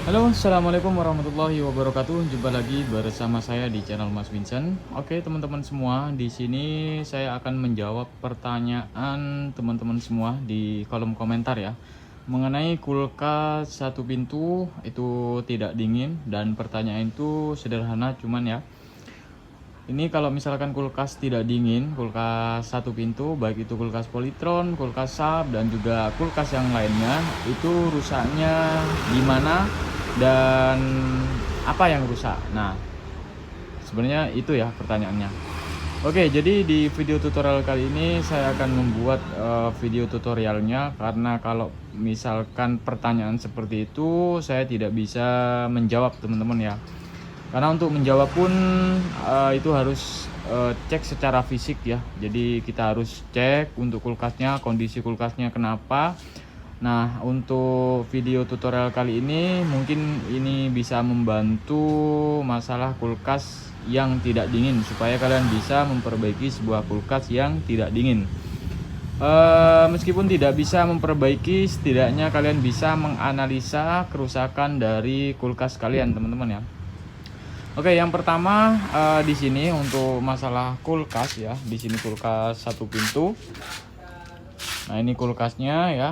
Halo, assalamualaikum warahmatullahi wabarakatuh. Jumpa lagi bersama saya di channel Mas Vincent. Oke, teman-teman semua, di sini saya akan menjawab pertanyaan teman-teman semua di kolom komentar ya, mengenai kulkas satu pintu itu tidak dingin. Dan pertanyaan itu sederhana, cuman ya, ini kalau misalkan kulkas tidak dingin, kulkas satu pintu, baik itu kulkas Polytron, kulkas sub, dan juga kulkas yang lainnya, itu rusaknya di mana dan apa yang rusak? Nah, sebenarnya itu ya pertanyaannya. Oke, jadi di video tutorial kali ini saya akan membuat video tutorialnya, karena kalau misalkan pertanyaan seperti itu saya tidak bisa menjawab teman-teman ya. Karena untuk menjawab pun itu harus cek secara fisik ya. Jadi kita harus cek untuk kulkasnya, kondisi kulkasnya kenapa. Nah, untuk video tutorial kali ini mungkin ini bisa membantu masalah kulkas yang tidak dingin, supaya kalian bisa memperbaiki sebuah kulkas yang tidak dingin. Meskipun tidak bisa memperbaiki, setidaknya kalian bisa menganalisa kerusakan dari kulkas kalian, teman-teman ya. Oke, yang pertama di sini untuk masalah kulkas ya. Di sini kulkas satu pintu. Nah, ini kulkasnya ya.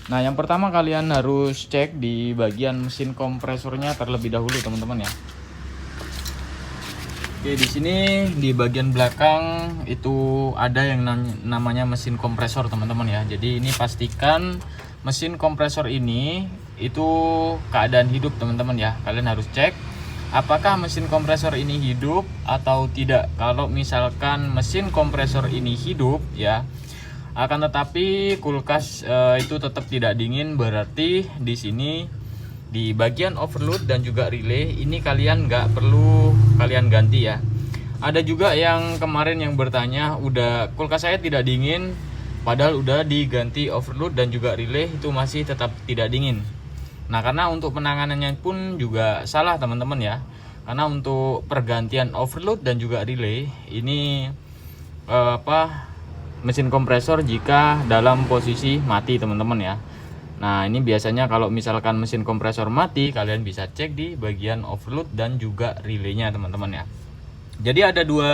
Nah, yang pertama kalian harus cek di bagian mesin kompresornya terlebih dahulu, teman-teman ya. Oke, di sini di bagian belakang itu ada yang namanya mesin kompresor, teman-teman ya. Jadi ini pastikan mesin kompresor ini itu keadaan hidup, teman-teman ya. Kalian harus cek apakah mesin kompresor ini hidup atau tidak. Kalau misalkan mesin kompresor ini hidup ya, akan tetapi kulkas itu tetap tidak dingin, berarti di sini di bagian overload dan juga relay ini kalian nggak perlu kalian ganti ya. Ada juga yang kemarin yang bertanya, udah kulkas saya tidak dingin padahal udah diganti overload dan juga relay itu masih tetap tidak dingin. Nah, karena untuk penanganannya pun juga salah, teman-teman ya. Karena untuk pergantian overload dan juga relay ini mesin kompresor jika dalam posisi mati, teman-teman ya. Nah, ini biasanya kalau misalkan mesin kompresor mati, kalian bisa cek di bagian overload dan juga relaynya, teman-teman ya. Jadi ada dua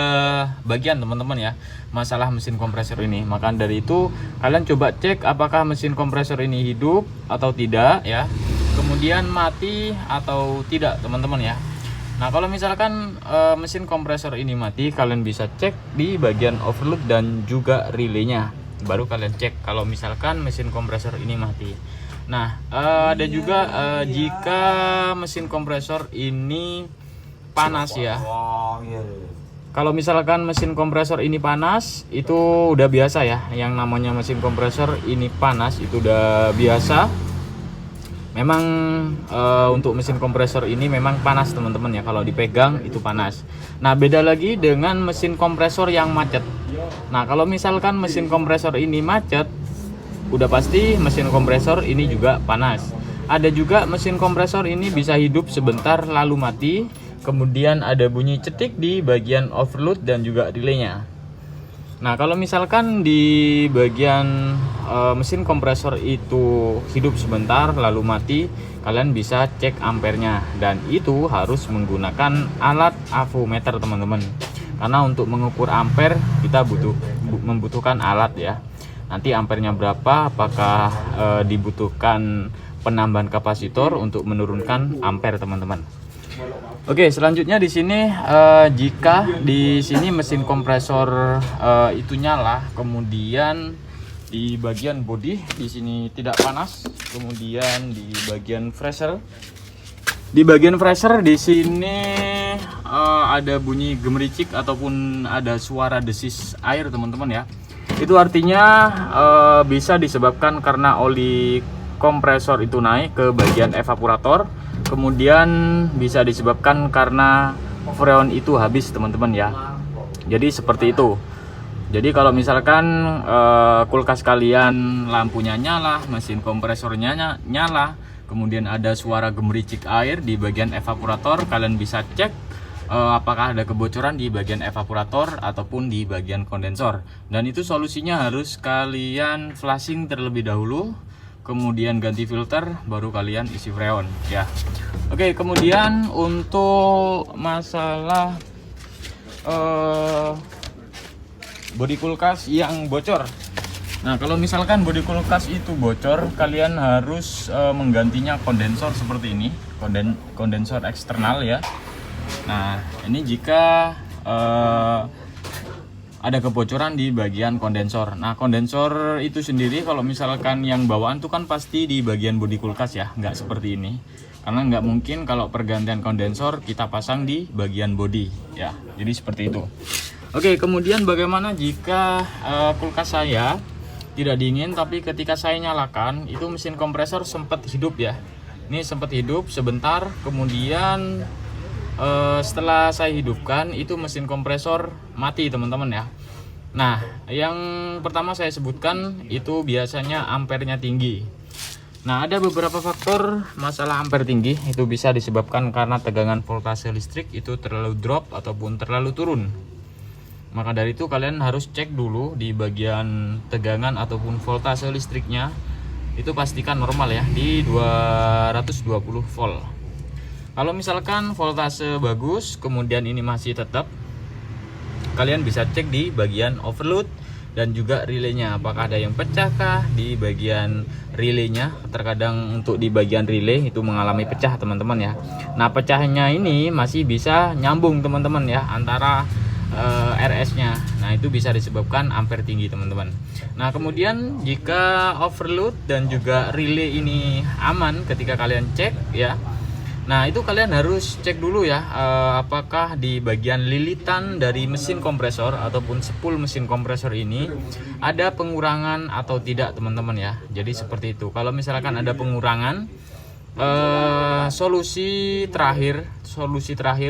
bagian, teman-teman ya, masalah mesin kompresor ini. Maka dari itu kalian coba cek apakah mesin kompresor ini hidup atau tidak ya, kemudian mati atau tidak, teman-teman ya. Nah, kalau misalkan mesin kompresor ini mati, kalian bisa cek di bagian overload dan juga relaynya. Baru kalian cek kalau misalkan mesin kompresor ini mati. Nah, ada juga jika mesin kompresor ini panas ya. Kalau misalkan mesin kompresor ini panas, itu udah biasa ya. Yang namanya mesin kompresor ini panas itu udah biasa. Memang untuk mesin kompresor ini memang panas, teman-teman ya. Kalau dipegang itu panas. Nah, beda lagi dengan mesin kompresor yang macet. Nah, kalau misalkan mesin kompresor ini macet, udah pasti mesin kompresor ini juga panas. Ada juga mesin kompresor ini bisa hidup sebentar lalu mati, kemudian ada bunyi cetik di bagian overload dan juga relaynya. Nah, kalau misalkan di bagian mesin kompresor itu hidup sebentar lalu mati, kalian bisa cek ampernya, dan itu harus menggunakan alat avometer, teman-teman. Karena untuk mengukur ampere kita membutuhkan alat ya. Nanti ampernya berapa, apakah dibutuhkan penambahan kapasitor untuk menurunkan ampere, teman-teman. Oke, selanjutnya di sini jika di sini mesin kompresor itu nyala, kemudian di bagian bodi di sini tidak panas, kemudian di bagian freezer di sini ada bunyi gemericik ataupun ada suara desis air, teman-teman ya. Itu artinya bisa disebabkan karena oli kompresor itu naik ke bagian evaporator. Kemudian bisa disebabkan karena freon itu habis, teman-teman ya. Jadi seperti itu. Jadi kalau misalkan kulkas kalian lampunya nyala, mesin kompresornya nyala, kemudian ada suara gemericik air di bagian evaporator, kalian bisa cek apakah ada kebocoran di bagian evaporator ataupun di bagian kondensor. Dan itu solusinya harus kalian flashing terlebih dahulu. kemudian ganti filter, baru kalian isi freon ya. Oke, kemudian untuk masalah bodi kulkas yang bocor. Nah, kalau misalkan bodi kulkas itu bocor, kalian harus menggantinya kondensor seperti ini, kondensor eksternal ya. Nah, ini jika ada kebocoran di bagian kondensor. Nah, kondensor itu sendiri kalau misalkan yang bawaan tuh kan pasti di bagian bodi kulkas ya, nggak seperti ini. Karena nggak mungkin kalau pergantian kondensor kita pasang di bagian bodi ya. Jadi seperti itu. Oke, kemudian bagaimana jika kulkas saya tidak dingin, tapi ketika saya nyalakan itu mesin kompresor sempat hidup ya. Ini sempat hidup sebentar, kemudian setelah saya hidupkan itu mesin kompresor mati teman-teman ya. Nah, yang pertama saya sebutkan itu biasanya ampernya tinggi. Nah, ada beberapa faktor masalah ampere tinggi, itu bisa disebabkan karena tegangan voltase listrik itu terlalu drop ataupun terlalu turun. Maka dari itu kalian harus cek dulu di bagian tegangan ataupun voltase listriknya, itu pastikan normal ya di 220 volt. Kalau misalkan voltase bagus, kemudian ini masih tetap, kalian bisa cek di bagian overload dan juga relaynya, apakah ada yang pecahkah di bagian relaynya. Terkadang untuk di bagian relay itu mengalami pecah teman-teman ya. Nah, pecahnya ini masih bisa nyambung teman-teman ya antara RS-nya. Nah, itu bisa disebabkan ampere tinggi teman-teman. Nah, kemudian jika overload dan juga relay ini aman ketika kalian cek ya. Nah, itu kalian harus cek dulu ya, apakah di bagian lilitan dari mesin kompresor ataupun spool mesin kompresor ini ada pengurangan atau tidak teman-teman ya. Jadi seperti itu. Kalau misalkan ada pengurangan, solusi terakhir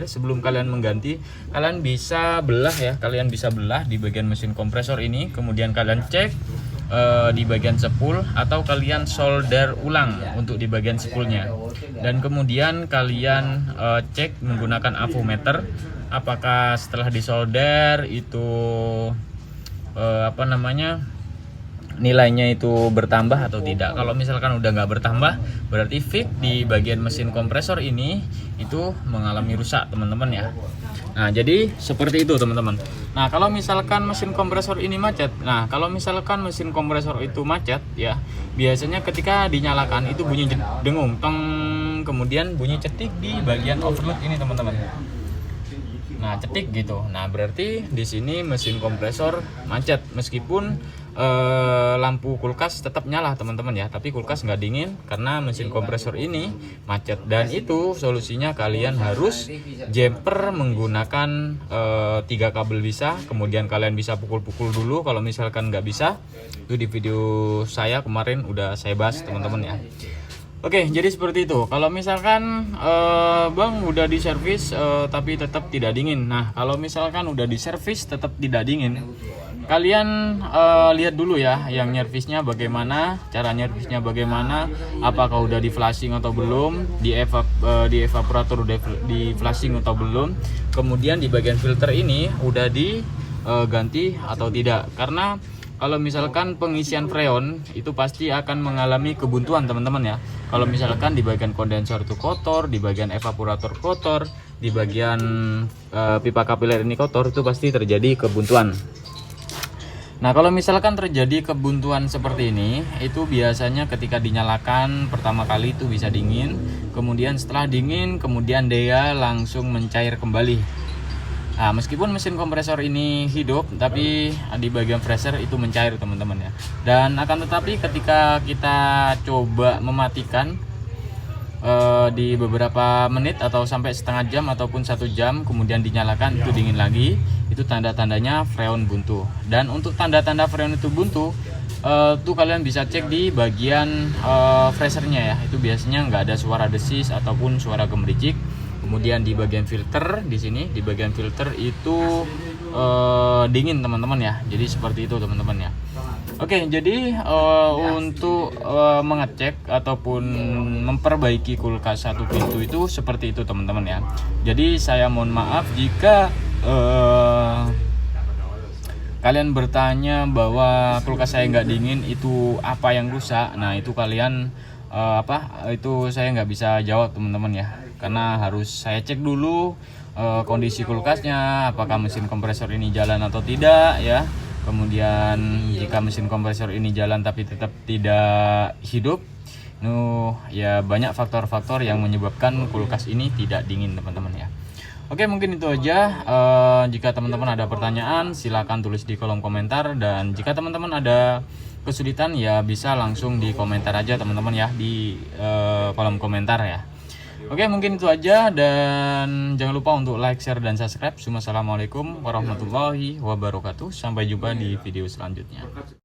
sebelum kalian mengganti, kalian bisa belah ya, kalian bisa belah di bagian mesin kompresor ini, kemudian kalian cek di bagian spool, atau kalian solder ulang untuk di bagian spoolnya, dan kemudian kalian cek menggunakan avometer apakah setelah disolder itu nilainya itu bertambah atau tidak. Kalau misalkan udah nggak bertambah, berarti fix di bagian mesin kompresor ini itu mengalami rusak teman-teman ya. Nah, jadi seperti itu teman-teman. Nah, kalau misalkan mesin kompresor ini macet, ya, biasanya ketika dinyalakan itu bunyi dengung tong, kemudian bunyi cetik di bagian overload ini teman-teman. Nah, cetik gitu. Nah, berarti di sini mesin kompresor macet, meskipun lampu kulkas tetap nyala teman-teman ya, tapi kulkas nggak dingin karena mesin kompresor ini macet. Dan itu solusinya kalian harus jumper menggunakan 3 kabel bisa, kemudian kalian bisa pukul-pukul dulu. Kalau misalkan nggak bisa, itu di video saya kemarin udah saya bahas teman-teman ya. Oke, jadi seperti itu. Kalau misalkan bang udah diservis tapi tetap tidak dingin. Nah, kalau misalkan udah diservis tetap tidak dingin, kalian lihat dulu ya yang nyervisnya bagaimana, cara nyervisnya bagaimana, apakah udah di flashing atau belum, di evaporator udah di flashing atau belum, kemudian di bagian filter ini udah diganti atau tidak. Karena kalau misalkan pengisian freon itu pasti akan mengalami kebuntuan teman-teman ya. Kalau misalkan di bagian kondensor itu kotor, di bagian evaporator kotor, di bagian pipa kapiler ini kotor, itu pasti terjadi kebuntuan. Nah, kalau misalkan terjadi kebuntuan seperti ini, itu biasanya ketika dinyalakan pertama kali itu bisa dingin, kemudian setelah dingin kemudian dia langsung mencair kembali. Nah, meskipun mesin kompresor ini hidup, tapi di bagian freezer itu mencair teman-teman ya. Dan akan tetapi ketika kita coba mematikan di beberapa menit atau sampai setengah jam ataupun 1 jam, kemudian dinyalakan itu dingin lagi, itu tanda-tandanya freon buntu. Dan untuk tanda-tanda freon itu buntu, tuh kalian bisa cek di bagian freezernya ya. Itu biasanya nggak ada suara desis ataupun suara gemericik. Kemudian di bagian filter, di sini di bagian filter itu dingin teman-teman ya. Jadi seperti itu teman-teman ya. Oke, jadi untuk mengecek ataupun memperbaiki kulkas 1 pintu itu seperti itu teman-teman ya. Jadi saya mohon maaf jika kalian bertanya bahwa kulkas saya nggak dingin itu apa yang rusak, nah itu kalian itu saya nggak bisa jawab teman-teman ya, karena harus saya cek dulu kondisi kulkasnya, apakah mesin kompresor ini jalan atau tidak ya. Kemudian jika mesin kompresor ini jalan tapi tetap tidak hidup, ya banyak faktor-faktor yang menyebabkan kulkas ini tidak dingin teman-teman ya. Oke, mungkin itu aja. Jika teman-teman ada pertanyaan silahkan tulis di kolom komentar, dan jika teman-teman ada kesulitan ya bisa langsung di komentar aja teman-teman ya, di kolom komentar ya. Oke, mungkin itu aja, dan jangan lupa untuk like, share, dan subscribe. Wassalamualaikum warahmatullahi wabarakatuh. Sampai jumpa di video selanjutnya.